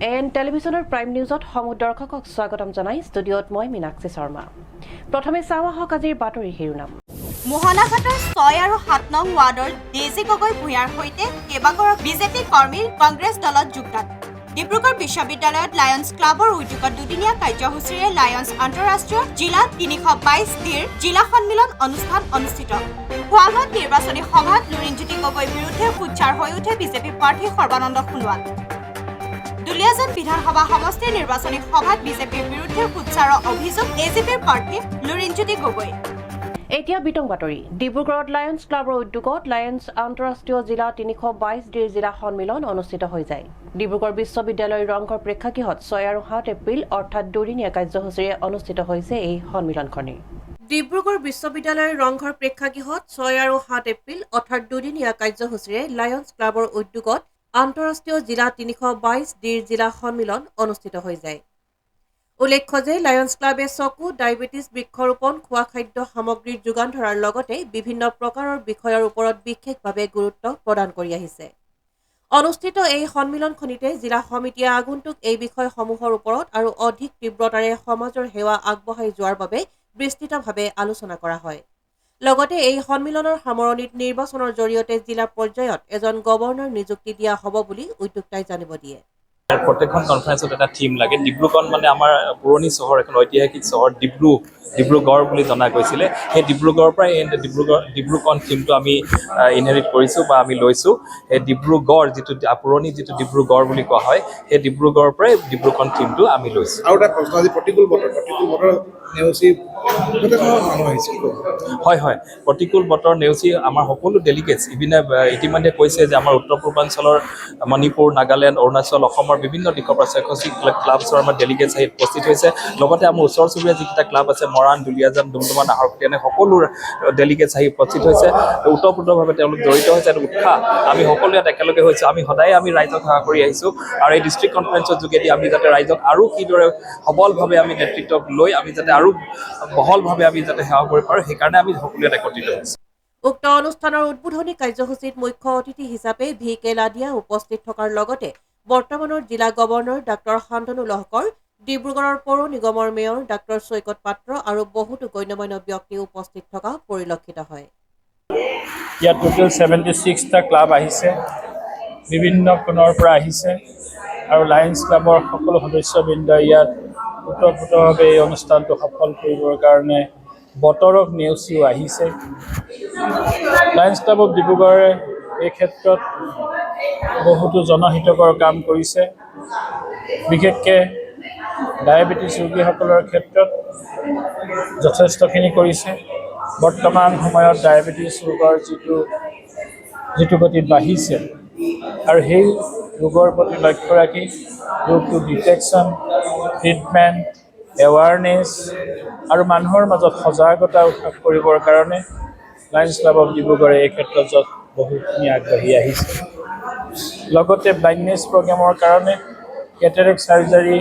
N টেলিভিছনৰ prime নিউজত সমূহ দৰ্শকক স্বাগতম জনাই ষ্টুডিঅ'ত মই মীনাক্ষী শৰ্মা। প্ৰথমে চাওঁ আহক আজিৰ বাতৰি শিৰোনাম। মোহনাঘাটৰ 6 আৰু 7 নং ৱাৰ্ডৰ ডেজি গগৈ ভূঞাৰ সৈতে কেইবাগৰাকী বিজেপি কৰ্মীৰ কংগ্ৰেছ দলত যোগদান। ডিব্ৰুগড় বিশ্ববিদ্যালয়ত লায়ন্স ক্লাবৰ উদ্যোগত দুদিনীয়া কাৰ্যসূচীৰে লায়ন্স আন্তঃৰাষ্ট্ৰীয় জিলা 322ৰ জিলা সন্মিলন অনুষ্ঠান অনুষ্ঠিত। খোৱাঙত নিৰ্বাচনী সভাত লুৰিণজ্যোতি গগৈৰ বিৰুদ্ধে সোচ্চাৰ হৈ উঠে বিজেপি প্ৰাৰ্থী সৰ্বানন্দ সোণোৱাল। দুলিয়াজান বিধানসভা সমষ্টিৰ নিৰ্বাচনী সভাত বিজেপিৰ বিৰুদ্ধে সোচ্চাৰৰ অভিযোগ এজিপিৰ প্ৰাৰ্থী লুৰিণজ্যোতি গগৈ। এতিয়া বিতং বাতৰি। ডিব্ৰুগড়ত লায়ন্স ক্লাবৰ উদ্যোগত লায়ন্স আন্তঃৰাষ্ট্ৰীয় জিলা 322ৰ জিলা সন্মিলন অনুষ্ঠিত হৈ যায়। ডিব্ৰুগড় বিশ্ববিদ্যালয়ৰ ৰংঘৰ প্ৰেক্ষাগৃহত 6 আৰু 7 এপ্ৰিল অৰ্থাৎ দুদিনীয়া কাৰ্যসূচীৰে অনুষ্ঠিত হৈছে এই সন্মিলনখনি। ডিব্ৰুগড় বিশ্ববিদ্যালয়ৰ ৰংঘৰ প্ৰেক্ষাগৃহত 6 আৰু 7 এপ্ৰিল অৰ্থাৎ দুদিনীয়া কাৰ্যসূচীৰে লায়ন্স ক্লাবৰ উদ্যোগত আন্তঃৰাষ্ট্ৰীয় জিলা 322ৰ জিলা সন্মিলন অনুষ্ঠিত হৈ যায়। উল্লেখ্য যে লায়ন্স ক্লাবে চকু, ডায়েবেটিছ, বৃক্ষৰোপণ, খোৱা খাদ্য সামগ্ৰীৰ যোগান ধৰাৰ লগতে বিভিন্ন প্ৰকাৰৰ বিষয়ৰ ওপৰত বিশেষভাৱে গুৰুত্ব প্ৰদান কৰি আহিছে। অনুষ্ঠিত এই সন্মিলনখনিতে জিলা সমিতিয়ে আগন্তুক এই বিষয়সমূহৰ ওপৰত আৰু অধিক তীব্ৰতাৰে সমাজৰ সেৱা আগবঢ়াই যোৱাৰ বাবে বিস্তৃতভাৱে আলোচনা কৰা হয়। লগতে এই সন্মিলনৰ সামৰণিত নিৰ্বাচনৰ জৰিয়তে জিলা পৰ্যায়ত এজন গভৰ্ণৰ নিযুক্তি দিয়া হ'ব বুলি উদ্যোক্তাই জানিব দিয়ে। প্ৰত্যেকখন কনফাৰেন্সত এটা থিম লাগে। ডিব্ৰুগড় মানে আমাৰ পুৰণি চহৰ, এখন ঐতিহাসিক চহৰ ডিব্ৰুগড় বুলি জনা গৈছিলে। সেই ডিব্ৰুগড়ৰ পৰাই এই ডিব্ৰুগড় থিমটো আমি ইনহেৰিট কৰিছোঁ বা আমি লৈছোঁ। সেই ডিব্ৰুগড় যিটো পুৰণি যিটো ডিব্ৰুগড় বুলি কোৱা হয়, সেই ডিব্ৰুগড়ৰ পৰাই ডিব্ৰুগড় থিমটো আমি লৈছোঁ। আৰু এটা প্ৰশ্ন, আজি প্ৰতিকূল বতৰ নেওচি মানুহ আহিছে। হয়, প্ৰতিকূল বতৰ নেওচি আমাৰ সকলো ডেলিগেটছ ইতিমধ্যে কৈছে যে আমাৰ উত্তৰ পূৰ্বাঞ্চলৰ মণিপুৰ, নাগালেণ্ড, অৰুণাচল, অসমৰ বিভিন্ন দিশৰ পৰা 600 ক্লাবছৰ আমাৰ ডেলিগেটছ আহি উপস্থিত হৈছে। লগতে আমাৰ ওচৰ চুবুৰীয়া যিকেইটা ক্লাব আছে, মৰাণ, দুলিয়াজান, ডুমডুমা, নাহৰকটীয়া, এনে সকলো ডেলিগেটছ আহি উপস্থিত হৈছে। ওতঃপ্ৰোতভাৱে তেওঁলোক জড়িত হৈছে। এটা উৎসাহ, আমি সকলো ইয়াত একেলগে হৈছোঁ। আমি সদায় ৰাইজক সেৱা কৰি আহিছোঁ আৰু এই ডিষ্ট্ৰিক্ট কনফাৰেন্সৰ যোগেদি আমি যাতে ৰাইজক আৰু কিদৰে সবলভাৱে আমি নেতৃত্ব লৈ আমি যাতে আৰু বহলভাৱে আমি যাতে সেৱা কৰিব পাৰোঁ, সেইকাৰণে আমি সকলোৱে একত্ৰিত হৈছোঁ। উক্ত অনুষ্ঠানৰ উদ্বোধনী কাৰ্যসূচীত মুখ্য অতিথি হিচাপে VK লাডিয়া উপস্থিত থকাৰ লগতে বৰ্তমানৰ জিলা গভৰ্ণৰ ডাক্তৰ শান্তনু লহকৰ, ডিব্ৰুগড়ৰ পৌৰ নিগমৰ মেয়ৰ ডাক্তৰ চৈকত পাত্ৰ আৰু বহুতো গণ্যমান্য ব্যক্তি উপস্থিত থকা পৰিলক্ষিত হয়। ইয়াত টোটেল 76টা ক্লাব আহিছে, বিভিন্ন কোণৰ পৰা আহিছে আৰু লায়ন্স ক্লাবৰ সকলো সদস্যবৃন্দ ইয়াত ওতঃপ্ৰোতভাৱে এই অনুষ্ঠানটো সফল কৰিবৰ কাৰণে বতৰক নেওচিও আহিছে। লায়ন্স ক্লাব অফ ডিব্ৰুগড়ে এই ক্ষেত্ৰত বহুতো জনহিতকৰ কাম কৰিছে। বিশেষকৈ ডায়েবেটিছ ৰোগীসকলৰ ক্ষেত্ৰত যথেষ্টখিনি কৰিছে। বৰ্তমান সময়ত ডায়েবেটিছ ৰোগৰ যিটো গতিত বাঢ়িছে আৰু সেই ৰোগৰ প্ৰতি লক্ষ্য ৰাখি ৰোগটো ডিটেকশ্যন, ট্ৰিটমেণ্ট, এৱাৰনেছ আৰু মানুহৰ মাজত সজাগতা উত্থাপ কৰিবৰ কাৰণে লায়ন্স ক্লাব অফ ডিব্ৰুগড়ে এই ক্ষেত্ৰত বহুখিনি আগবাঢ়ি আহিছে। লগতে ব্লাইণ্ডনেছ প্ৰগ্ৰেমৰ কাৰণে কেটেৰেক্ট চাৰ্জাৰী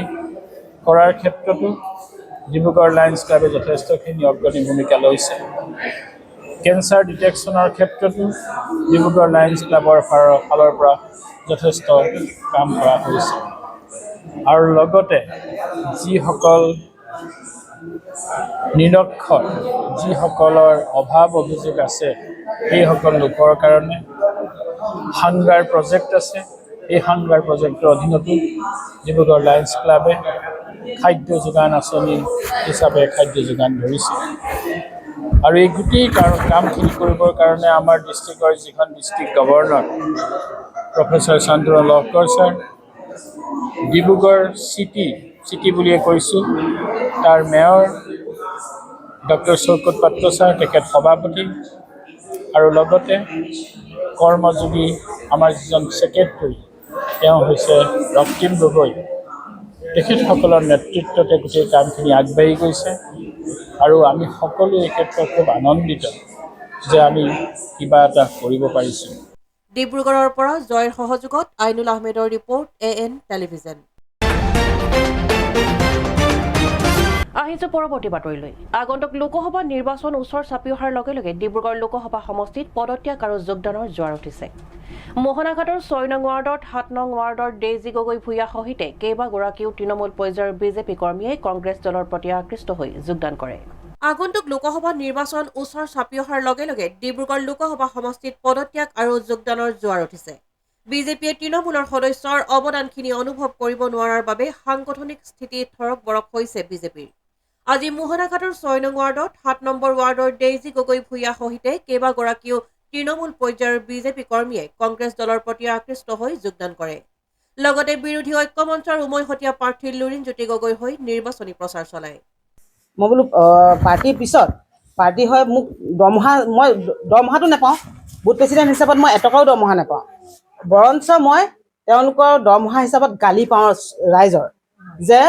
কৰাৰ ক্ষেত্ৰতো ডিব্ৰুগড় লায়ন্স ক্লাবে যথেষ্টখিনি অগ্ৰণী ভূমিকা লৈছে। কেঞ্চাৰ ডিটেকশ্যনৰ ক্ষেত্ৰতো ডিব্ৰুগড় লায়ন্স ক্লাবৰ ফালৰ পৰা যথেষ্ট কাম কৰা হৈছে। আৰু লগতে যিসকল নিৰক্ষৰ, যিসকলৰ অভাৱ অভিযোগ আছে, সেইসকল লোকৰ কাৰণে হাংগাৰ প্ৰজেক্ট আছে। এই হাংগাৰ প্ৰজেক্টৰ অধীনতো ডিব্ৰুগড় লায়ন্স ক্লাবে খাদ্য যোগান আঁচনি হিচাপে খাদ্য যোগান ধৰিছে। আৰু এই গোটেই কামখিনি কৰিবৰ কাৰণে আমাৰ ডিষ্ট্ৰিক্টৰ যিখন district governor professor Shantanu Lahkar sir, Dibrugarh city বুলিয়ে কৈছোঁ, তাৰ মেয়ৰ ডক্টৰ চৌকত পাত্ৰ ছাৰ, তেখেত সভাপতি, আৰু লগতে কৰ্মযোগী আমাৰ যিজন ছেক্ৰেটেৰী তেওঁ হৈছে ৰক্তিম গগৈ। তেখেতসকলৰ নেতৃত্বতে গোটেই কামখিনি আগবাঢ়ি গৈছে আৰু আমি সকলোৱে এই ক্ষেত্ৰত খুব আনন্দিত যে আমি কিবা এটা কৰিব পাৰিছোঁ। ডিব্ৰুগড়ৰ পৰা জয়ৰ সহযোগত আইনুল আহমেদৰ ৰিপৰ্ট AN টেলিভিছন। আহিছো পৰৱৰ্তী বাতৰিলৈ আগন্তুক লোকসভা নিৰ্বাচন ওচৰ চাপি অহাৰ লগে লগে ডিব্ৰুগড় লোকসভা সমষ্টিত পদত্যাগ আৰু যোগদানৰ জোৱাৰ উঠিছে মোহনাঘাটৰ 6 নং ৱাৰ্ডত 7 নং ৱাৰ্ডৰ ডেইজি গগৈ ভূঞা সহিতে কেইবাগৰাকীও তৃণমূল পৰ্যায়ৰ বিজেপি কৰ্মীয়ে কংগ্ৰেছ দলৰ প্ৰতি আকৃষ্ট হৈ যোগদান কৰে আগন্তুক লোকসভা নিৰ্বাচন ওচৰ চাপি অহাৰ লগে লগে ডিব্ৰুগড় লোকসভা সমষ্টিত পদত্যাগ আৰু যোগদানৰ জোৱাৰ উঠিছে বিজেপিয়ে তৃণমূলৰ সদস্যৰ অৱদানখিনি অনুভৱ কৰিব নোৱাৰাৰ বাবে সাংগঠনিক স্থিতি থৰক বৰক হৈছে বিজেপিৰ আজি মোহনাঘাটৰ 6 নং ৱাৰ্ডত 7 নম্বৰ ৱাৰ্ডৰ ডেইজি গগৈ ভূঞা সহিতে কেইবাগৰাকীও তৃণমূল পৰ্যায়ৰ বিজেপি কৰ্মীয়ে কংগ্ৰেছ দলৰ প্ৰতি আকৃষ্ট হৈ যোগদান কৰে লগতে বিৰোধী ঐক্য মঞ্চৰ উমৈহতীয়া প্ৰাৰ্থী লুৰিণজ্যোতি গগৈ হৈ নিৰ্বাচনী প্ৰচাৰ চলায় মই বোলো পাৰ্টিৰ পিছত পাৰ্টি হয় মোক মই দৰমহাটো নাপাওঁ বুথ প্ৰেচিডেণ্ট হিচাপত মই এটকাও দৰমহা নাপাওঁ বৰঞ্চ মই তেওঁলোকৰ দৰমহা হিচাপত গালি পাওঁ ৰাইজৰ যে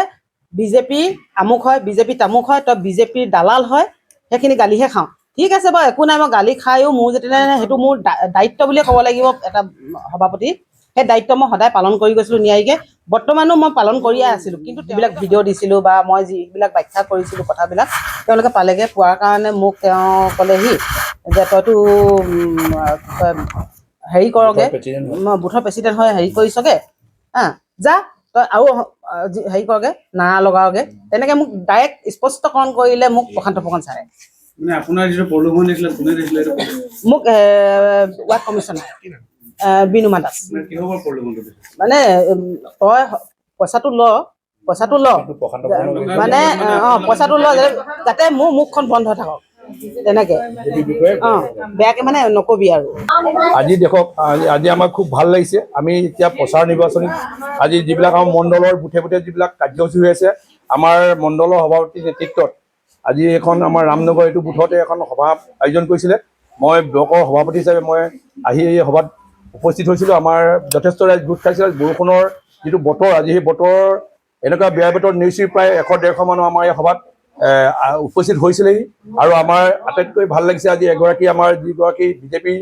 বিজেপি আমুক হয় বিজেপি তামুক হয় তই বিজেপিৰ দালাল হয় সেইখিনি গালিহে খাওঁ ঠিক আছে বাৰু একো নাই মই গালি খায়ো মোৰ যেতিয়া সেইটো মোৰ দায়িত্ব বুলিয়ে ক'ব লাগিব এটা সভাপতি সেই দায়িত্ব মই সদায় পালন কৰি গৈছিলোঁ ন্যায়িকে বৰ্তমানো মই পালন কৰিয়ে আছিলোঁ কিন্তু এইবিলাক ভিডিঅ' দিছিলোঁ বা মই যিবিলাক ব্যাখ্যা কৰিছিলোঁ কথাবিলাক তেওঁলোকে পালেগৈ পোৱাৰ কাৰণে মোক তেওঁ ক'লেহি যে তইতো হেৰি কৰগে বুথৰ প্ৰেচিডেণ্ট হয় হেৰি কৰিছগে যা তই আৰু হেৰি কৰগে নাৰা লগাওগে তেনেকৈ মোক ডাইৰেক্ট স্পষ্টকৰণ কৰিলে মোক প্ৰশান্ত ফুকন ছাৰে মানে আপোনাৰ যিটো প্ৰলোভন দিছিলে কোনে দিছিলে মোক ৱাৰ্ড কমিশ্যনাৰ বিনুমা দাস কিহৰ প্ৰলোভনটো মানে তই পইচাটো ল মানে পইচাটো ল যাতে মোৰ মুখখন বন্ধ থাকক তেনেকে বেয়াকে মানে নকবি আৰু আজি দেখক আজি আমাৰ খুব ভাল লাগিছে আমি এতিয়া প্ৰচাৰ নিৰ্বাচনী আজি যিবিলাক আমাৰ মণ্ডলৰ বুথে বুথে যিবিলাক কাৰ্যসূচী হৈ আছে আমাৰ মণ্ডলৰ সভাপতিৰ নেতৃত্বত আজি এখন আমাৰ ৰামনগৰ এইটো বুথতে এখন সভা আয়োজন কৰিছিলে মই ব্লকৰ সভাপতি হিচাপে মই আহি এই সভাত উপস্থিত হৈছিলোঁ আমাৰ যথেষ্ট ৰাইজ গোট খাইছিল বৰষুণৰ যিটো বতৰ আজি সেই বতৰ এনেকুৱা বেয়া বতৰ নেওচি প্ৰায় 100-150 মানুহ আমাৰ এই সভাত উপস্থিত হৈছিলেহি আৰু আমাৰ আটাইতকৈ ভাল লাগিছে আজি এগৰাকী আমাৰ যিগৰাকী বিজেপি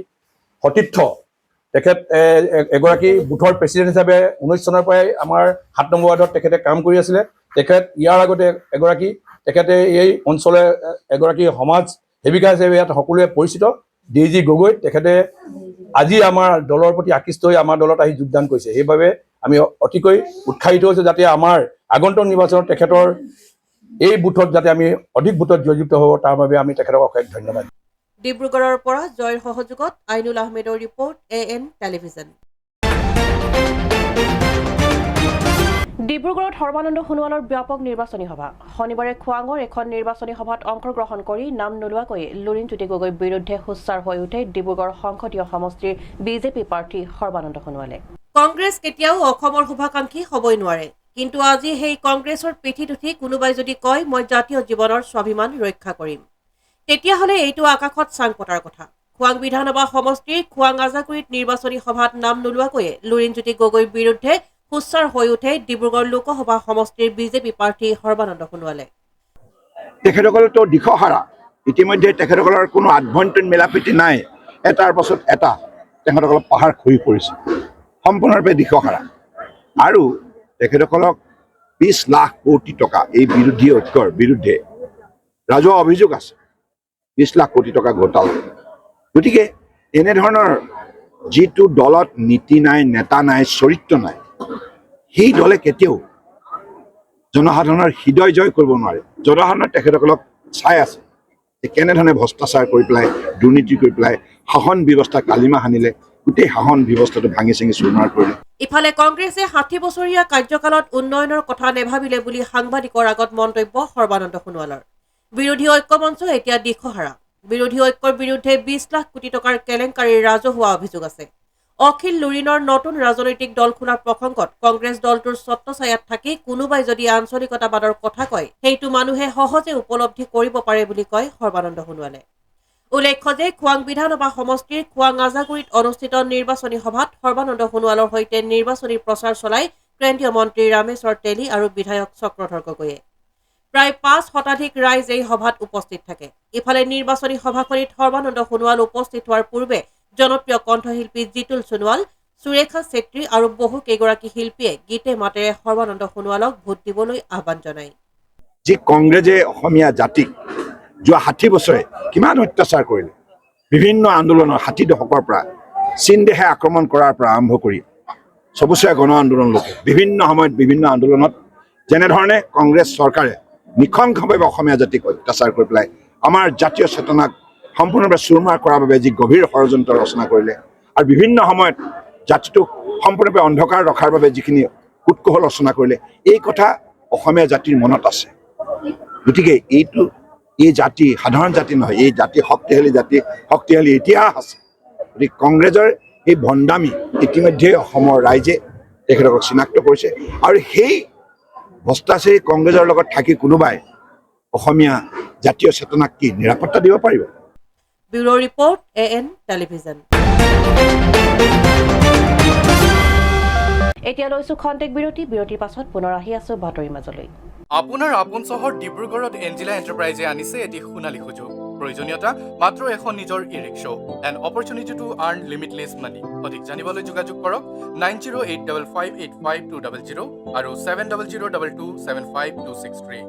সতীৰ্থ তেখেত এগৰাকী বুথৰ প্ৰেচিডেণ্ট হিচাপে 19 চনৰ পৰাই আমাৰ 7 নম্বৰ ৱাৰ্ডত তেখেতে কাম কৰি আছিলে তেখেত ইয়াৰ আগতে এগৰাকী তেখেতে এই অঞ্চলৰ এগৰাকী সমাজ সেৱিকা হিচাপে ইয়াত সকলোৱে পৰিচিত ডেইজি গগৈ তেখেতে আজি আমাৰ দলৰ প্ৰতি আকৃষ্ট হৈ আমাৰ দলত আহি যোগদান কৰিছে সেইবাবে আমি অতিকৈ উৎসাহিত হৈছোঁ যাতে আমাৰ আগন্তুক নিৰ্বাচনত তেখেতৰ এই বুথত যাতে আমি অধিক বুথত জয়যুক্ত হ'ব তাৰ বাবে আমি তেখেতক অশেষ ধন্যবাদ ডিব্ৰুগড়ৰ পৰা জয়ৰ সহযোগত আইনুল আহমেদৰ ৰিপৰ্ট AN টেলিভিজন ডিব্ৰুগড়ত সৰ্বানন্দ সোণোৱালৰ ব্যাপক নিৰ্বাচনী সভা শনিবাৰে খোৱাঙৰ এখন নিৰ্বাচনী সভাত অংশগ্ৰহণ কৰি নাম নোলোৱাকৈ লুৰিণজ্যোতি গগৈৰ বিৰুদ্ধে সোচ্চাৰ হৈ উঠে ডিব্ৰুগড় সংসদীয় সমষ্টিৰ বিজেপি প্ৰাৰ্থী সৰ্বানন্দ সোণোৱালে কংগ্ৰেছ কেতিয়াও অসমৰ শুভাকাংক্ষী হ'বই নোৱাৰে কিন্তু আজি সেই কংগ্ৰেছৰ পিঠিত উঠি কোনোবাই যদি কয় মই জাতীয় জীৱনৰ স্বাভিমান ৰক্ষা কৰিম তেতিয়াহ'লে এইটো আকাশত চাং পতাৰ কথা খোৱাং বিধানসভা সমষ্টিৰ খোৱাং আজাকুৰিত নিৰ্বাচনী সভাত নাম নোলোৱাকৈ লুৰিণজ্যোতি গগৈৰ বিৰুদ্ধে সোচ্চাৰ হৈ উঠে ডিব্ৰুগড় লোকসভা সমষ্টিৰ বিজেপি প্ৰাৰ্থী সৰ্বানন্দ সোণোৱালে তেখেতসকলতো দিশহাৰা ইতিমধ্যে তেখেতসকলৰ কোনো আভ্যন্তৰীণ মিলাপ্ৰীতি নাই এটাৰ পাছত এটা তেখেতসকলক পাহাৰ খহি পৰিছে সম্পূৰ্ণৰূপে দিশহাৰা আৰু তেখেতসকলক 20 লাখ কোটি টকা এই বিৰোধী ঐক্যৰ বিৰুদ্ধে ৰাজহুৱা অভিযোগ আছে 20 লাখ কোটি টকা ঘোটালা গতিকে এনেধৰণৰ যিটো দলত নীতি নাই নেতা নাই চৰিত্ৰ নাই সেই দলে কেতিয়াও জনসাধাৰণৰ হৃদয় জয় কৰিব নোৱাৰে জনসাধাৰণে তেখেতসকলক চাই আছে যে কেনেধৰণে ভ্ৰষ্টাচাৰ কৰি পেলাই দুৰ্নীতি কৰি পেলাই শাসন ব্যৱস্থা কালিমা সানিলে গোটেই শাসন ব্যৱস্থাটো ভাঙি চিঙি চুৰমাৰ কৰিলে ইফালে কংগ্ৰেছে 60 বছৰীয়া কাৰ্যকালত উন্নয়নৰ কথা নেভাবিলে বুলি সাংবাদিকৰ আগত মন্তব্য সৰ্বানন্দ সোণোৱালৰ বিৰোধী ঐক্য মঞ্চ এতিয়া দিশহাৰা বিৰোধী ঐক্যৰ বিৰুদ্ধে 20 লাখ কোটি টকাৰ কেলেংকাৰীৰ ৰাজহুৱা অভিযোগ আছে অখিল লুৰিণৰ নতুন ৰাজনৈতিক দল খোলাৰ প্ৰসংগত কংগ্ৰেছ দলটোৰ ছত্ৰছায়াত থাকি কোনোবাই যদি আঞ্চলিকতাবাদৰ কথা কয় সেইটো মানুহে সহজে উপলব্ধি কৰিব পাৰে বুলি কয় সৰ্বানন্দ সোণোৱালে উল্লেখ্য যে খোৱাং বিধানসভা সমষ্টিৰ খোৱাং আজাকুৰিত অনুষ্ঠিত নিৰ্বাচনী সভাত সৰ্বানন্দ সোণোৱালৰ সৈতে নিৰ্বাচনী প্ৰচাৰ চলাই কেন্দ্ৰীয় মন্ত্ৰী ৰামেশ্বৰ তেলী আৰু বিধায়ক চক্ৰধৰ গগৈয়ে প্ৰায় 5 শতাধিক ৰাইজ এই সভাত উপস্থিত থাকে ইফালে নিৰ্বাচনী সভাখনিত সৰ্বানন্দ সোণোৱাল উপস্থিত হোৱাৰ পূৰ্বে জনপ্ৰিয় কণ্ঠশিল্পী জিতুল সোণোৱাল সুৰেখা চেত্ৰী আৰু বহু কেইগৰাকী শিল্পীয়ে গীতে মাতেৰে সৰ্বানন্দ সোণোৱালক ভোট দিবলৈ আহ্বান জনায় যি কংগ্ৰেছে অসমীয়া জাতিক যোৱা 60 বছৰে কিমান অত্যাচাৰ কৰিলে, বিভিন্ন আন্দোলনৰ 60 দশকৰ পৰা চীন দেশে আক্ৰমণ কৰাৰ পৰা আৰম্ভ কৰি ছবছৰীয়া গণ আন্দোলনলৈকে বিভিন্ন সময়ত বিভিন্ন আন্দোলনত যেনেধৰণে কংগ্ৰেছ চৰকাৰে নিশংসভাৱে অসমীয়া জাতিক অত্যাচাৰ কৰি পেলাই আমাৰ জাতীয় চেতনাক সম্পূৰ্ণৰূপে চুৰমাৰ কৰাৰ বাবে যি গভীৰ ষড়যন্ত্ৰ ৰচনা কৰিলে আৰু বিভিন্ন সময়ত জাতিটোক সম্পূৰ্ণৰূপে অন্ধকাৰ ৰখাৰ বাবে যিখিনি কুটকৌশল ৰচনা কৰিলে, এই কথা অসমীয়া জাতিৰ মনত আছে। গতিকে এই জাতি সাধাৰণ জাতি নহয়, এই জাতি শক্তিশালী ইতিহাস আছে। গতিকে কংগ্ৰেছৰ এই ভণ্ডামি ইতিমধ্যে অসমৰ ৰাইজে তেখেতক চিনাক্ত কৰিছে আৰু সেই ভ্ৰষ্টাচাৰী কংগ্ৰেছৰ লগত থাকি কোনোবাই অসমীয়া জাতীয় চেতনাক কি নিৰাপত্তা দিব পাৰিব? Bureau report AN television. এতিয়া লৈছো খন্তেক বিৰতিৰ পাছত পুনৰ আহি আছো বাতৰিৰ মাজলৈ। আপোনাৰ আপোন চহৰ ডিব্ৰুগড়ত এঞ্জিলা এণ্টাৰপ্ৰাইজে আনিছে এটি সোণালী সুযোগ। প্ৰয়োজনীয়তা মাত্ৰ এখন নিজৰ e-rickshaw and opportunity to earn limitless money. অধিক জানিবলৈ যোগাযোগ কৰক 9085585200 আৰু 7002275263।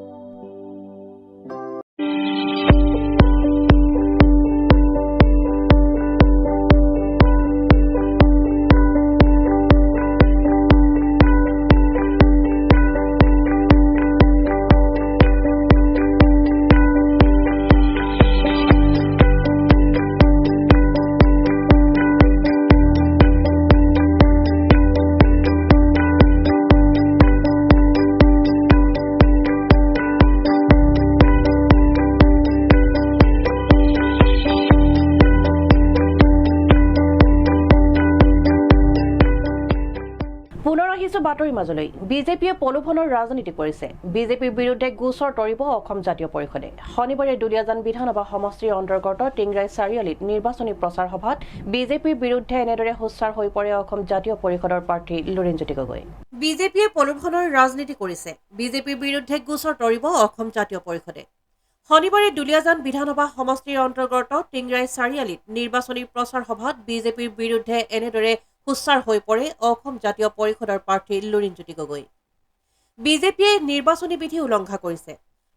বাতৰিৰ মাজলৈ বিজেপিয়ে প্ৰলোভনৰ ৰাজনীতি কৰিছে। বিজেপিৰ বিৰুদ্ধে গোচৰ তৰিব অসম জাতীয় পৰিষদে। শনিবাৰে দুলীয়াজান বিধানসভা সমষ্টিৰ অন্তৰ্গত টিংৰাই চাৰিআলিত নিৰ্বাচনী প্ৰচাৰ সভাত বিজেপিৰ বিৰুদ্ধে এনেদৰে হুচ্চাৰ হৈ পৰে অসম জাতীয় পৰিষদৰ প্ৰাৰ্থী লুৰিণজ্যোতি গগৈ। বিজেপিয়ে প্ৰলোভনৰ ৰাজনীতি কৰিছে। বিজেপিৰ বিৰুদ্ধে গোচৰ তৰিব অসম জাতীয় পৰিষদে। শনিবাৰে দুলীয়াজান বিধানসভা সমষ্টিৰ অন্তৰ্গত টিংৰাই চাৰিআলিত নিৰ্বাচনী প্ৰচাৰ সভাত বিজেপিৰ বিৰুদ্ধে এনেদৰে হুচ্চাৰ হৈ পৰে অসম জাতীয় পৰিষদৰ প্ৰাৰ্থী লুৰিণজ্যোতি গগৈ। বিজেপিয়ে নিৰ্বাচনী বিধি উলংঘা কৰিছে।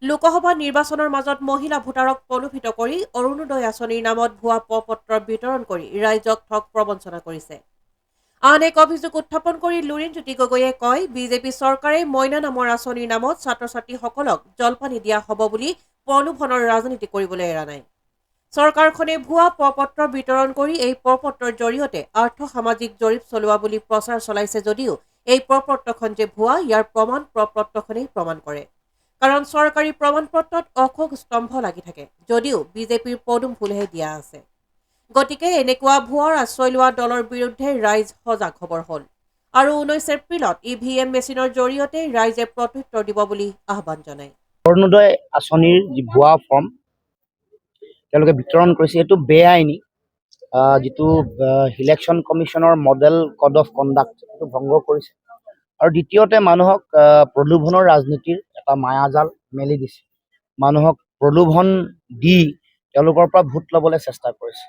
লোকসভা নিৰ্বাচনৰ মাজত মহিলা ভোটাৰক প্ৰলোভিত কৰি অৰুণোদয় আঁচনিৰ নামত ভুৱা প্ৰ-পত্ৰ বিতৰণ কৰি ৰাইজক ঠগ প্ৰবঞ্চনা কৰিছে। আন এক অভিযোগ উত্থাপন কৰি লুৰিণজ্যোতি গগৈয়ে কয়, বিজেপি চৰকাৰে মইনা নামৰ আঁচনিৰ নামত ছাত্ৰ-ছাত্ৰীসকলক জলপানী দিয়া হ'ব বুলি প্ৰলোভনৰ ৰাজনীতি কৰিবলৈ এৰা নাই। চৰকাৰখনে ভুৱা প্ৰ-পত্ৰ বিতৰণ কৰি এই প্ৰ-পত্ৰৰ জৰিয়তে আৰ্থ-সামাজিক জৰীপ চলোৱা বুলি প্ৰচাৰ চলাইছে যদিও এই প্ৰ-পত্ৰখন যে ভুৱা ইয়াৰ প্ৰমাণ প্ৰ-পত্ৰখনেই প্ৰমাণ কৰে। কাৰণ চৰকাৰী প্ৰমাণপত্ৰত অশোক স্তম্ভ লাগি থাকে যদিও বিজেপিৰ পদুম ফুলহে দিয়া আছে। গতিকে এনেকুৱা ভুৱাৰ আশ্ৰয় লোৱা দলৰ বিৰুদ্ধে ৰাইজ সজাগ হ'বৰ হ'ল আৰু 19 এপ্ৰিলত EVM মেচিনৰ জৰিয়তে ৰাইজে প্ৰত্যুত্তৰ দিব বুলি আহ্বান জনায়। অৰুণোদয় আঁচনিৰ যি ভুৱা ফৰ্ম তেওঁলোকে বিতৰণ কৰিছে, এইটো বেআইনী। যিটো ইলেকশ্যন কমিশ্যনৰ মডেল কড অফ কণ্ডাক্ট এইটো ভংগ কৰিছে। আৰু দ্বিতীয়তে মানুহক প্ৰলোভনৰ ৰাজনীতিৰ এটা মায়াজাল মেলি দিছে। মানুহক প্ৰলোভন দি তেওঁলোকৰ পৰা ভোট ল'বলৈ চেষ্টা কৰিছে।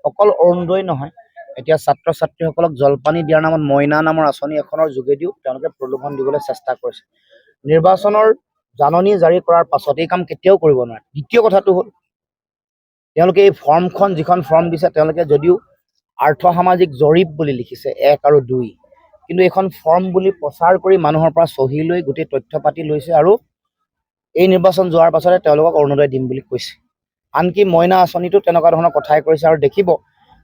অকল অৰুণোদয় নহয়, এতিয়া ছাত্ৰ ছাত্ৰীসকলক জলপানী দিয়াৰ নামত মইনা নামৰ আঁচনি এখনৰ যোগেদিও তেওঁলোকে প্ৰলোভন দিবলৈ চেষ্টা কৰিছে। নিৰ্বাচনৰ জাননী জাৰি কৰাৰ পাছত এই কাম কেতিয়াও কৰিব নোৱাৰে। দ্বিতীয় কথাটো হ'ল তেওঁলোকে এই ফৰ্মখন যিখন ফৰ্ম দিছে তেওঁলোকে যদিও আৰ্থ-সামাজিক জৰীপ বুলি লিখিছে 1 আৰু 2, কিন্তু এইখন ফৰ্ম বুলি প্ৰচাৰ কৰি মানুহৰ পৰা চহী লৈ গোটেই তথ্য পাতি লৈছে আৰু এই নিৰ্বাচন যোৱাৰ পাছতে তেওঁলোকক অৰুণোদয় দিম বুলি কৈছে। আনকি মইনা আঁচনিটো তেনেকুৱা ধৰণৰ কথাই কৰিছে। আৰু দেখিব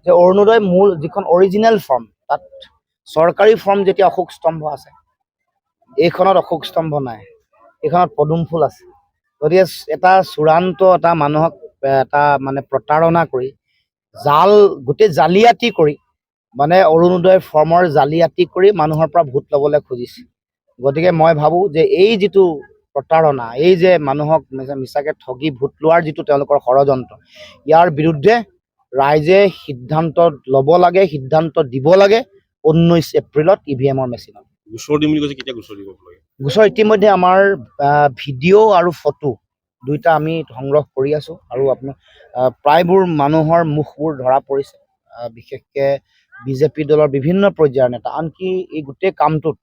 যে অৰুণোদয় মূল যিখন অৰিজিনেল ফৰ্ম তাত চৰকাৰী ফৰ্ম যেতিয়া অশোক স্তম্ভ আছে, এইখনত অশোক স্তম্ভ নাই, এইখনত পদুম ফুল আছে। গতিকে এটা চূড়ান্ত এটা মানুহক এটা মানে প্ৰতাৰণা কৰি গোটেই জালিয়াতি কৰি মানে অৰুণোদয় ফৰ্মৰ জালিয়াতি কৰি মানুহৰ পৰা ভোট ল'বলৈ খুজিছে। গতিকে মই ভাবোঁ যে এই যিটো প্ৰতাৰণা, এই যে মানুহক মিছাকৈ ঠগি ভোট লোৱাৰ যিটো তেওঁলোকৰ ষড়যন্ত্ৰ, ইয়াৰ বিৰুদ্ধে ৰাইজে সিদ্ধান্ত ল'ব লাগে, সিদ্ধান্ত দিব লাগে 19 এপ্ৰিলত EVMৰ মেচিনত। গোচৰ দিম বুলি কৈছে, কেতিয়া গোচৰ দিব লাগে? গোচৰ ইতিমধ্যে আমাৰ ভিডিঅ' আৰু ফটো দুইটা আমি সংগ্ৰহ কৰি আছো আৰু আপোনাৰ প্ৰায়বোৰ মানুহৰ মুখবোৰ ধৰা পৰিছে, বিশেষকৈ বিজেপি দলৰ বিভিন্ন পৰ্যায়ৰ নেতা। আনকি এই গোটেই কামটোত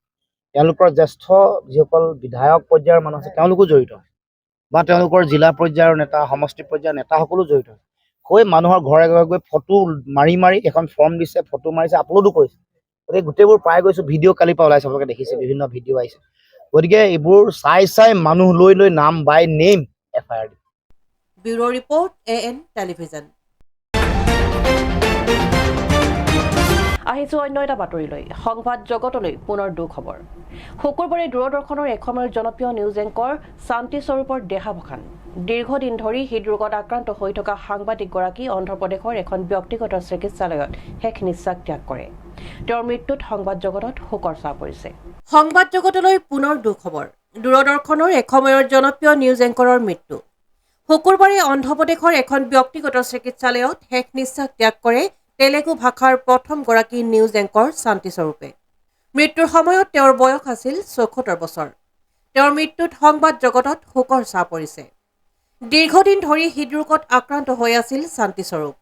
তেওঁলোকৰ জ্যেষ্ঠ যিসকল বিধায়ক পৰ্যায়ৰ মানুহ আছে তেওঁলোকো জড়িত। বা তেওঁলোকৰ জিলা পৰ্যায়ৰ নেতা সমষ্টি পৰ্যায়ৰ নেতা সকলো জড়িত হৈ মানুহৰ ঘৰে ঘৰে গৈ ফটো মাৰি মাৰি এখন ফৰ্ম দিছে, ফটো মাৰিছে, আপলোডো কৰিছে। গতিকে গোটেইবোৰ পাই গৈছোঁ, ভিডিঅ' কালিৰ পৰা ওলাইছে, আপোনালোকে দেখিছে, বিভিন্ন ভিডিঅ' আহিছে। গতিকে এইবোৰ চাই মানুহ লৈ নাম বাই নেম FIR দিব। Bureau report AN television. আহিছো অন্য এটা বাতৰিলৈ। সংবাদ জগতলৈ পুনৰ দুখবৰ। শুকুৰবাৰে দূৰদৰ্শনৰ এসময়ৰ জনপ্ৰিয় নিউজ এংকৰ শান্তি স্বৰূপৰ দেহাৱসান। দীৰ্ঘদিন ধৰি হৃদৰোগত আক্ৰান্ত হৈ থকা সাংবাদিকগৰাকী অন্ধ্ৰপ্ৰদেশৰ এখন ব্যক্তিগত চিকিৎসালয়ত শেষ নিশ্বাস ত্যাগ কৰে। তেওঁৰ মৃত্যুত সংবাদ জগতত শোকৰ ছাঁ পৰিছে। সংবাদ জগতলৈ পুনৰ দুখবৰ। দূৰদৰ্শনৰ এসময়ৰ জনপ্ৰিয় নিউজ এংকৰৰ মৃত্যু। শুকুৰবাৰে অন্ধ্ৰপ্ৰদেশৰ এখন ব্যক্তিগত চিকিৎসালয়ত শেষ নিশ্বাস ত্যাগ কৰে তেলেগু ভাষাৰ প্ৰথমগৰাকী নিউজ এংকৰ শান্তি স্বৰূপে। মৃত্যুৰ সময়ত তেওঁৰ বয়স আছিল ৭৪ বছৰ। তেওঁৰ মৃত্যুত সংবাদ জগতত শোকৰ ছাঁ পৰিছে। দীৰ্ঘদিন ধৰি হৃদৰোগত আক্ৰান্ত হৈ আছিল শান্তি স্বৰূপ।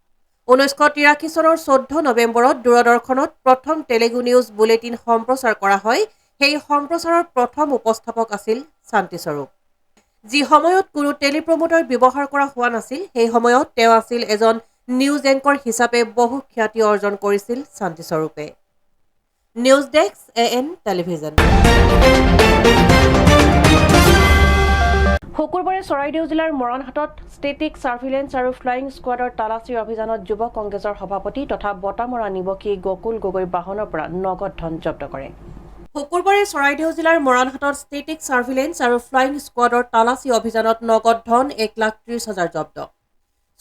1983 চনৰ 14 নৱেম্বৰত দূৰদৰ্শনত প্ৰথম তেলেগু নিউজ বুলেটিন সম্প্ৰচাৰ কৰা হয়। সেই সম্প্ৰচাৰৰ প্ৰথম উপস্থাপক আছিল শান্তি স্বৰূপ। যি সময়ত কোনো টেলিপ্ৰমোটাৰ ব্যৱহাৰ কৰা হোৱা নাছিল, সেই সময়ত তেওঁ আছিল এজন নিউজ এংকৰ হিচাপে বহু খ্যাতি অৰ্জন কৰিছিল শান্তি স্বৰূপে। News desk AN television. শুকুৰবাৰে চৰাইদেউ জিলাৰ মৰাণহাটত ষ্টেটিক ছাৰ্ভিলেন্স আৰু ফ্লাইং স্কোৱাডৰ তালাচীৰ অভিযানত যুৱ কংগ্ৰেছৰ সভাপতি তথা বটামৰা নিবাসী গকুল গগৈৰ বাহনৰ পৰা নগদ ধন জব্দ কৰে। শুকুৰবাৰে চৰাইদেউ জিলাৰ মৰাণহাটত ষ্টেটিক ছাৰ্ভিলেন্স আৰু ফ্লাইং স্কোৱাডৰ তালাচী অভিযানত নগদ ধন 1,30,000 জব্দ।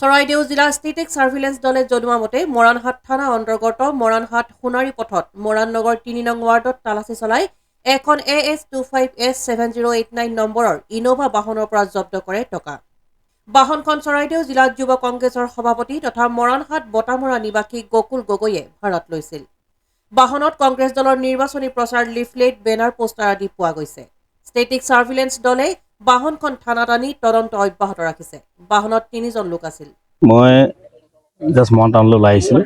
চৰাইদেউ জিলা ষ্টেটিক ছাৰ্ভিলেন্স দলে জনোৱা মতে মৰাণহাট থানা অন্তৰ্গত মৰাণহাট সোণাৰী পথত মৰাণ নগৰ 3 নং ৱাৰ্ডত তালাচী চলাই এখন AS25S7089 নম্বৰৰ ইনোভা বাহনৰ পৰা জব্দ কৰে টকা। বাহনখন চৰাইদেউ জিলাত যুৱ কংগ্ৰেছৰ সভাপতি তথা মৰাণহাট বটামৰা নিবাসী গকুল গগৈয়ে ভাড়াত লৈছিল। বাহনত কংগ্ৰেছ দলৰ নিৰ্বাচনী প্ৰচাৰ লিফলেট, বেনাৰ, পোষ্টাৰ আদি পোৱা গৈছে। ষ্টেটিক ছাৰ্ভিলেন্স দলে বাহনখন থানাত আনি তদন্ত অব্যাহত ৰাখিছে। বাহনত 3জন লোক আছিল। মই জাষ্ট মৰাণ টাউনলৈ ওলাই আহিছিলোঁ।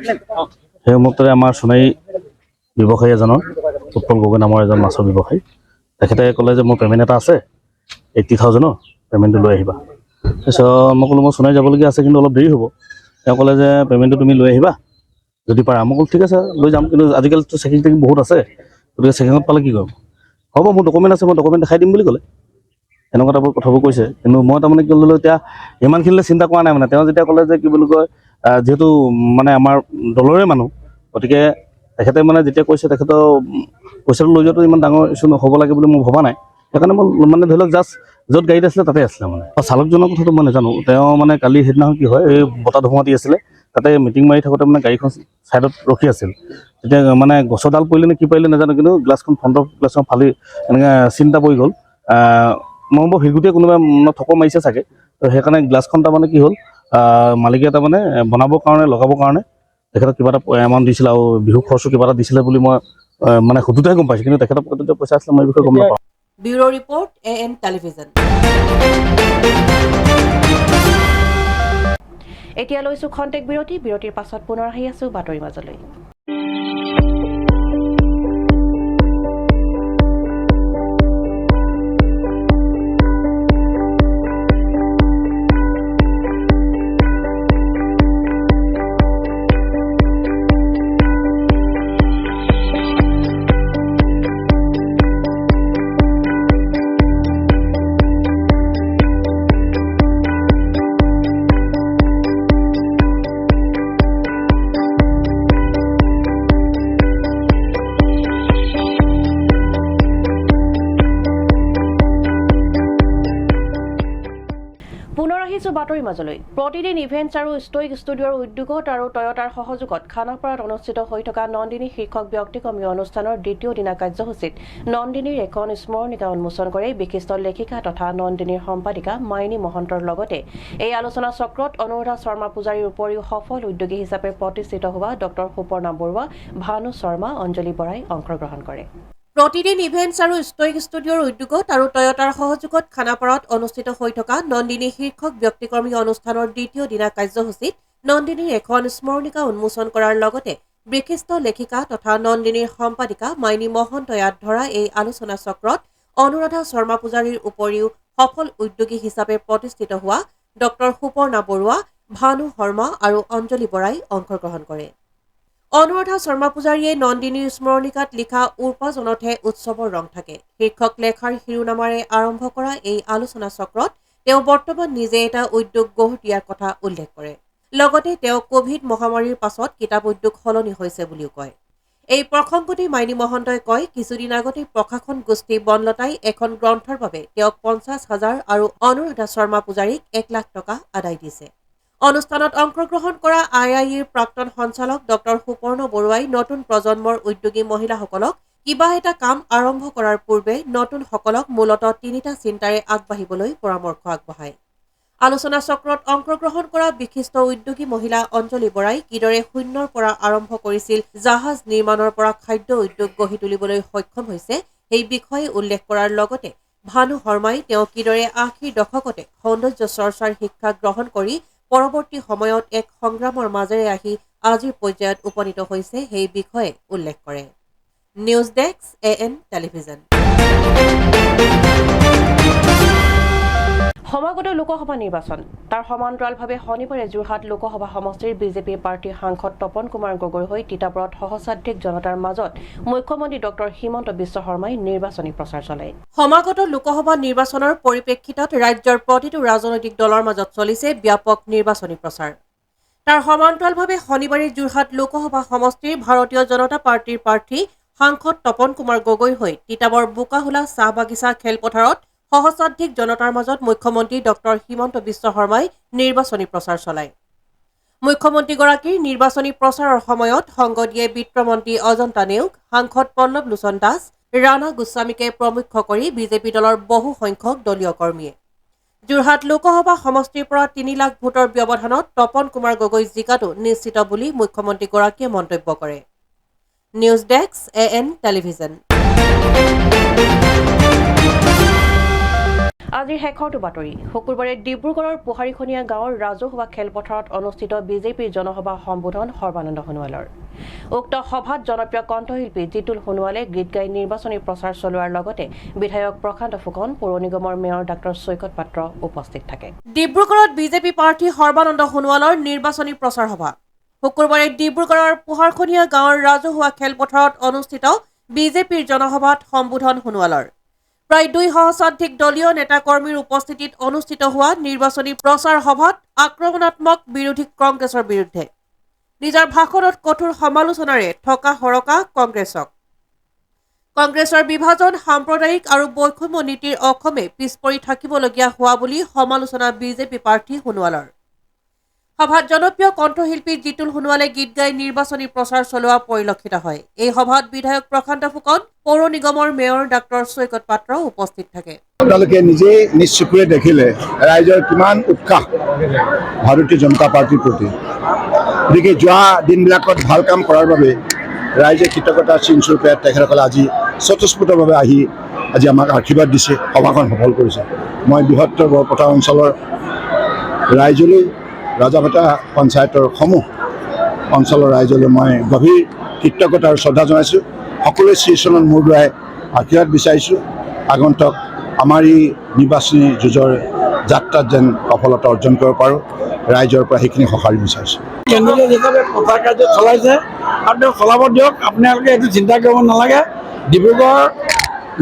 সেই মুহূৰ্ততে আমাৰ সোণাৰী ব্যৱসায়ী এজনৰ উৎপল গগৈ নামৰ এজন মাছৰ ব্যৱসায়ী, তেখেতে ক'লে যে মোৰ পে'মেণ্ট এটা আছে 80,000, পে'মেণ্টটো লৈ আহিবা। তাৰপিছত মই ক'লোঁ মই সোণাৰী যাবলগীয়া আছে, কিন্তু অলপ দেৰি হ'ব। তেওঁ ক'লে যে পে'মেণ্টটো তুমি লৈ আহিবা যদি পাৰা। মই ক'লোঁ ঠিক আছে লৈ যাম, কিন্তু আজিকালিতো চেকিং টেকিং বহুত আছে, গতিকে চেকিঙত পালে কি কৰিম? হ'ব মোৰ ডকুমেণ্ট আছে, মই ডকুমেণ্ট দেখাই দিম বুলি ক'লে। এনেকুৱা টাইপৰ কথাবোৰ কৈছে। কিন্তু মই তাৰমানে কি ক'লোঁ, এতিয়া ইমানখিনিলৈ চিন্তা কৰা নাই। মানে তেওঁ যেতিয়া ক'লে যে কি বুলি কয়, যিহেতু মানে আমাৰ দলৰে মানুহ, গতিকে তেখেতে মানে যেতিয়া কৈছে, তেখেতৰ পইচাটো লৈ যোৱাটো ইমান ডাঙৰ ইছ্যু হ'ব লাগে বুলি মই ভবা নাই। সেইকাৰণে মই মানে ধৰি লওক জাষ্ট য'ত গাড়ীত আছিলে তাতে আছিলে। মানে চালকজনৰ কথাটো মই নাজানো। তেওঁ মানে কালি সেইদিনাখন কি হয়, এই বতাহ ধুমুহা দি আছিলে, তাতে মিটিং মাৰি থাকোঁতে মানে গাড়ীখন ছাইডত ৰখি আছিল। তেতিয়া মানে গছৰ ডাল পৰিলে নে কি পৰিলে নাজানো, কিন্তু গ্লাছখন ফ্ৰণ্টৰ গ্লাছখন ফালি এনেকৈ চিন্তা পৰি গ'ল। মই বৰ শিলগুটিয়ে কোনোবাই ঠক্কৰ মাৰিছে চাগে। তো সেইকাৰণে গ্লাছখন তাৰমানে কি হ'ল, মালিকে তাৰমানে বনাবৰ কাৰণে, লগাবৰ কাৰণে তেখেতক কিবা এটা এমাউণ্ট দিছিলে আৰু বিহু খৰচো কিবা এটা দিছিলে বুলি মই মানে সুধোতেহে গম পাইছোঁ, কিন্তু তেখেতৰ পকেটত যে পইচা আছিলে মই এই বিষয়ে গম নাপাওঁ। Bureau report AN television. এতিয়া লৈছো খন্তেক বিৰতি। বিৰতিৰ পাছত পুনৰ আহি আছো বাতৰিৰ মাজলৈ। বাতৰিৰ মাজলৈ। প্ৰতিদিন ইভেণ্টছ আৰু ষ্টইক ষ্টুডিঅ'ৰ উদ্যোগত আৰু টয়টাৰ সহযোগত খানাপাৰাত অনুষ্ঠিত হৈ থকা নন্দিনী শীৰ্ষক ব্যক্তিক্ৰমী অনুষ্ঠানৰ দ্বিতীয় দিনা কাৰ্যসূচীত নন্দিনীৰ এখন স্মৰণিকা উন্মোচন কৰে বিশিষ্ট লেখিকা তথা নন্দিনীৰ সম্পাদিকা মাইনী মহন্তৰ লগতে এই আলোচনা চক্ৰত অনুৰাধা শৰ্মা পূজাৰীৰ উপৰিও সফল উদ্যোগী হিচাপে প্ৰতিষ্ঠিত হোৱা ডক্টৰ সুপৰ্ণা বৰুৱা, ভানু শৰ্মা, অঞ্জলি বৰাই অংশগ্ৰহণ কৰে। প্ৰতিদিন ইভেণ্টছ আৰু ষ্টইক ষ্টুডিঅ'ৰ উদ্যোগত আৰু টয়টাৰ সহযোগত খানাপাৰাত অনুষ্ঠিত হৈ থকা নন্দিনী শীৰ্ষক ব্যক্তিক্ৰমী অনুষ্ঠানৰ দ্বিতীয় দিনা কাৰ্যসূচীত নন্দিনীৰ এখন স্মৰণিকা উন্মোচন কৰাৰ লগতে বিশিষ্ট লেখিকা তথা নন্দিনীৰ সম্পাদিকা মাইনী মহন্তই ধৰা এই আলোচনা চক্ৰত অনুৰাধা শৰ্মা পূজাৰীৰ উপৰিও সফল উদ্যোগী হিচাপে প্ৰতিষ্ঠিত হোৱা ডক্টৰ সুপৰ্ণা বৰুৱা, ভানু শৰ্মা আৰু অঞ্জলি বৰাই অংশগ্ৰহণ কৰে। অনুৰাধা শৰ্মা পূজাৰীয়ে নন্দিনীৰ স্মৰণিকাত লিখা উপাৰ্জনতহে উৎসৱৰ ৰং থাকে শীৰ্ষক লেখাৰ শিৰোনামাৰে আৰম্ভ কৰা এই আলোচনা চক্ৰত তেওঁ বৰ্তমান নিজে এটা উদ্যোগ গঢ় দিয়াৰ কথা উল্লেখ কৰে। লগতে তেওঁ কোভিড মহামাৰীৰ পাছত কিতাপ উদ্যোগ সলনি হৈছে বুলিও কয়। এই প্ৰসংগতে মাইনী মহন্তই কয়, কিছুদিন আগতে প্ৰশাসন গোষ্ঠী বনলতাই এখন গ্ৰন্থৰ বাবে তেওঁক 50,000 আৰু অনুৰাধা শৰ্মা পূজাৰীক 1 লাখ টকা আদায় দিছে। অনুষ্ঠানত অংশগ্ৰহণ কৰা IIEৰ প্ৰাক্তন সঞ্চালক ডক্টৰ সুপৰ্ণ বৰুৱাই নতুন প্ৰজন্মৰ উদ্যোগী মহিলাসকলক কিবা এটা কাম আৰম্ভ কৰাৰ পূৰ্বে নতুনসকলক মূলতঃ 3টা চিন্তাৰে আগবাঢ়িবলৈ পৰামৰ্শ আগবঢ়ায়। আলোচনা চক্ৰত অংশগ্ৰহণ কৰা বিশিষ্ট উদ্যোগী মহিলা অঞ্জলি বৰাই কিদৰে শূন্যৰ পৰা আৰম্ভ কৰিছিল জাহাজ নিৰ্মাণৰ পৰা খাদ্য উদ্যোগ গঢ়ি তুলিবলৈ সক্ষম হৈছে সেই বিষয়ে উল্লেখ কৰাৰ লগতে ভানু শৰ্মাই তেওঁ কিদৰে 80ৰ দশকতে সৌন্দৰ্য চৰ্চাৰ শিক্ষা গ্ৰহণ কৰি পৰৱৰ্তী সময়ত এক সংগ্ৰামৰ মাজেৰে আহি আজিৰ পৰ্যায়ত উপনীত হৈছে সেই বিষয়ে উল্লেখ কৰে। News desk AN television. সমাগত লোকসভা নিৰ্বাচন তাৰ সমান্তৰালভাৱে শনিবাৰে যোৰহাট লোকসভা সমষ্টিৰ বিজেপি প্ৰাৰ্থী সাংসদ তপন কুমাৰ গগৈৰ হৈ তিতাবৰত সহস্ৰাধিক জনতাৰ মাজত মুখ্যমন্ত্ৰী ডক্টৰ হিমন্ত বিশ্ব শৰ্মাই নিৰ্বাচনী প্ৰচাৰ চলায়। সমাগত লোকসভা নিৰ্বাচনৰ পৰিপ্ৰেক্ষিতত ৰাজ্যৰ প্ৰতিটো ৰাজনৈতিক দলৰ মাজত চলিছে ব্যাপক নিৰ্বাচনী প্ৰচাৰ। তাৰ সমান্তৰালভাৱে শনিবাৰে যোৰহাট লোকসভা সমষ্টিৰ ভাৰতীয় জনতা পাৰ্টীৰ প্ৰাৰ্থী সাংসদ তপন কুমাৰ গগৈৰ হৈ তিতাবৰ বোকাহোলা চাহ বাগিচা খেলপথাৰত সহস্ৰাধিক জনতাৰ মাজত মুখ্যমন্ত্ৰী ডক্টৰ হিমন্ত বিশ্ব শৰ্মাই নিৰ্বাচনী প্ৰচাৰ চলায়। মুখ্যমন্ত্ৰীগৰাকীৰ নিৰ্বাচনী প্ৰচাৰৰ সময়ত সংগ দিয়ে বিত্তমন্ত্ৰী অজন্তা নেওগ, সাংসদ পল্লৱ লোচন দাস, ৰাণা গোস্বামীকে প্ৰমুখ্য কৰি বিজেপি দলৰ বহু সংখ্যক দলীয় কৰ্মীয়ে। যোৰহাট লোকসভা সমষ্টিৰ পৰা 3 লাখ ভোটৰ ব্যৱধানত তপন কুমাৰ গগৈ জিকাটো নিশ্চিত বুলি মুখ্যমন্ত্ৰীগৰাকীয়ে মন্তব্য কৰে। News desk AN television. আজিৰ শেষৰটো বাতৰি শুকুৰবাৰে ডিব্ৰুগড়ৰ পোহাৰীখনীয়া গাঁৱৰ ৰাজহুৱা খেলপথাৰত অনুষ্ঠিত বিজেপিৰ জনসভা সম্বোধন সৰ্বানন্দ সোণোৱালৰ। উক্ত সভাত জনপ্ৰিয় কণ্ঠশিল্পী জিতুল সোণোৱালে গীত গাই নিৰ্বাচনী প্ৰচাৰ চলোৱাৰ লগতে বিধায়ক প্ৰশান্ত ফুকন, পৌৰ নিগমৰ মেয়ৰ ডাক্তৰ সৈকত পাত্ৰ উপস্থিত থাকে। ডিব্ৰুগড়ত বিজেপি প্ৰাৰ্থী সৰ্বানন্দ সোণোৱালৰ নিৰ্বাচনী প্ৰচাৰ সভা শুকুৰবাৰে ডিব্ৰুগড়ৰ পোহাৰখনীয়া গাঁৱৰ ৰাজহুৱা খেলপথাৰত অনুষ্ঠিত বিজেপিৰ জনসভাত সম্বোধন সোণোৱালৰ। প্ৰায় 2 সহস্ৰাধিক দলীয় নেতাকৰ্মীৰ উপস্থিতিত অনুষ্ঠিত হোৱা নিৰ্বাচনী প্ৰচাৰ সভাত আক্ৰমণাত্মক বিৰোধী কংগ্ৰেছৰ বিৰুদ্ধে নিজৰ ভাষণত কঠোৰ সমালোচনাৰে থকা হৰকা কংগ্ৰেছক। কংগ্ৰেছৰ বিভাজন, সাম্প্ৰদায়িক আৰু বৈষম্য নীতিৰ অসমে পিছ পৰি থাকিবলগীয়া হোৱা বুলি সমালোচনা বিজেপি প্ৰাৰ্থী সোণোৱালৰ। সভাত জনপ্ৰিয় কণ্ঠশিল্পী জিতুল সোণোৱালে গীত গাই নিৰ্বাচনী প্ৰচাৰ চলোৱা পৰিলক্ষিত হয়। এই সভাত বিধায়ক প্ৰশান্ত ফুকন, পৌৰ নিগমৰ মেয়ৰ ডাক্তৰ সৈকত পাত্ৰ উপস্থিত থাকে। আপোনালোকে নিজেই নিজ চকুৰে দেখিলে ৰাইজৰ কিমান উৎসাহ ভাৰতীয় জনতা পাৰ্টীৰ প্ৰতি। গতিকে যোৱা দিনবিলাকত ভাল কাম কৰাৰ বাবে ৰাইজে কৃতজ্ঞতাৰ চিনস্বৰূপে তেখেতসকলে আজি স্বতঃস্ফূৰ্তভাৱে আহি আজি আমাক আশীৰ্বাদ দিছে, সভাখন সফল কৰিছে। মই বৃহত্তৰ বৰপথাৰ অঞ্চলৰ ৰাইজলৈ, ৰাজাভেটা পঞ্চায়তৰ সমূহ অঞ্চলৰ ৰাইজলৈ মই গভীৰ কৃতজ্ঞতা আৰু শ্ৰদ্ধা জনাইছোঁ। সকলোৱে শ্ৰীচৰণত মূৰ দোৱাই আশীৰ্বাদ বিচাৰিছোঁ। আগন্তুক আমাৰ এই নিৰ্বাচনী যুঁজৰ যাত্ৰাত যেন সফলতা অৰ্জন কৰিব পাৰোঁ, ৰাইজৰ পৰা সেইখিনি সঁহাৰি বিচাৰিছোঁ। কেন্দ্ৰীয় হিচাপে প্ৰচাৰ কাৰ্য চলাইছে আৰু তেওঁ চলাব দিয়ক, আপোনালোকে এইটো চিন্তা কৰিব নালাগে। ডিব্ৰুগড়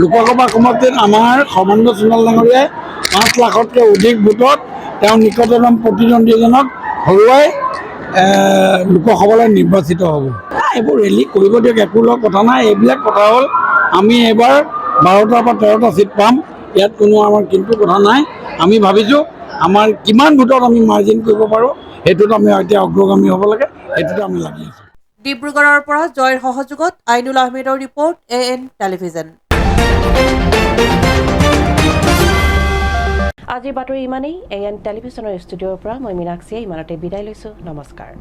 লোকসভা সমষ্টিত আমাৰ সৰ্বানন্দ সোণোৱাল ডাঙৰীয়াই 5 লাখতকৈ অধিক ভোটত তেওঁ নিকটতম প্ৰতিদ্বন্দ্বীজনক হৰুৱাই লোকসভালৈ নিৰ্বাচিত হ'ব। এইবোৰ ৰেলী কৰিব দিয়ক, একো কথা নাই। এইবিলাক কথা হ'ল আমি এইবাৰ 12টা বা 13টা চিট পাম, ইয়াত কোনো আমাৰ কিন্তু কথা নাই। আমি ভাবিছোঁ আমাৰ কিমান ভোটত আমি মাৰ্জিন কৰিব পাৰোঁ সেইটোত আমি এতিয়া অগ্ৰগামী হ'ব লাগে, সেইটোতে আমি লাগি আছোঁ। ডিব্ৰুগড়ৰ পৰা জয়ৰ সহযোগত আইনুল আহমেদৰ ৰিপৰ্ট AN টেলিভিজন। আজিৰ বাতৰি ইমানেই। AN টেলিভিছনৰ ষ্টুডিঅ'ৰ পৰা মই মীনাক্ষীয়ে ইমানতে বিদায় লৈছোঁ। নমস্কাৰ।